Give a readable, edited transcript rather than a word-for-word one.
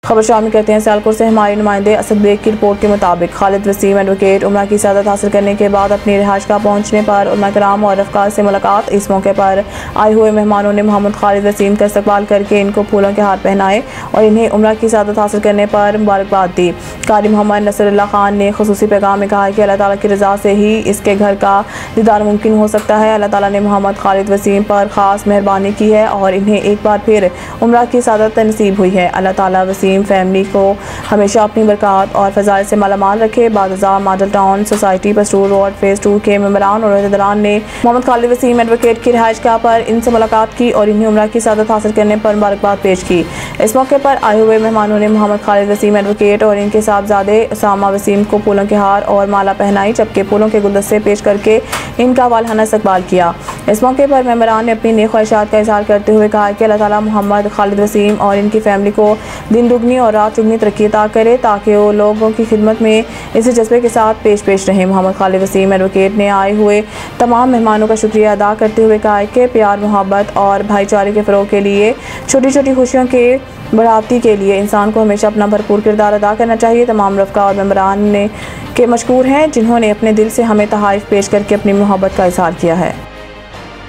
खबर शामिल करते हैं सियालकोट से। हमारे नुमाइंदे असद बेग की रिपोर्ट के मुताबिक खालिद वसीम एडवोकेट उम्रा की सआदत हासिल करने के बाद अपनी रिहाइशगाह पहुंचने पर उलमा कराम और अफकार से मुलाकात। इस मौके पर आए हुए मेहमानों ने मोहम्मद खालिद वसीम का इस्तकबाल करके इनको फूलों के हार पहनाए और इन्हें उम्रा की सआदत हासिल करने पर मुबारकबाद दी। कारी मोहम्मद नसरुल्लाह खान ने खुसूसी पैगाम में कहा कि अल्लाह ताला की रज़ा से ही इसके घर का दीदार मुमकिन हो सकता है। अल्लाह ताला ने मोहम्मद खालिद वसीम पर ख़ास मेहरबानी की है और इन्हें एक बार फिर उम्रा की सआदत नसीब हुई है। अल्लाह ताला वसीम फैमिली को हमेशा अपनी बरक़ात और फ़ज़ाइल से मालामाल रखे। बादशाह मॉडल टाउन सोसाइटी पस्तूर रोड फेज़ 2 के मेंबरान और अहदेदारान ने मोहम्मद खालिद वसीम एडवोकेट की रिहाइशगाह पर इनसे मुलाकात की और इन्हें उम्रा की सआदत हासिल करने पर मुबारकबाद पेश की। इस मौके पर आए हुए मेहमानों ने मोहम्मद खालिद वसीम एडवोकेट और इनके साहबजादे उसामा वसीम को फूलों के हार और माला पहनाई, जबकि फूलों के गुलदस्ते पेश करके इनका वालहाना इस्तकबाल किया। इस मौके पर मेंबरान ने अपनी नेक ख्वाहिशात का इज़हार करते हुए कहा कि अल्लाह ताला मोहम्मद खालिद वसीम और इनकी फैमिली को दिन दुगनी और रात चुगनी तरक्की अता करे ताकि वो लोगों की खिदमत में इसी जज्बे के साथ पेश रहें। मोहम्मद खालिद वसीम एडवोकेट ने आए हुए तमाम मेहमानों का शुक्रिया अदा करते हुए कहा कि प्यार, मोहब्बत और भाईचारे के फ़रोग़ के लिए छोटी छोटी खुशियों के बढ़ावती के लिए इंसान को हमेशा अपना भरपूर किरदार अदा करना चाहिए। तमाम रफ़का और मेंबरान के मशकूर हैं जिन्होंने अपने दिल से हमें तोहफ़े पेश करके अपनी मोहब्बत का इज़हार किया है।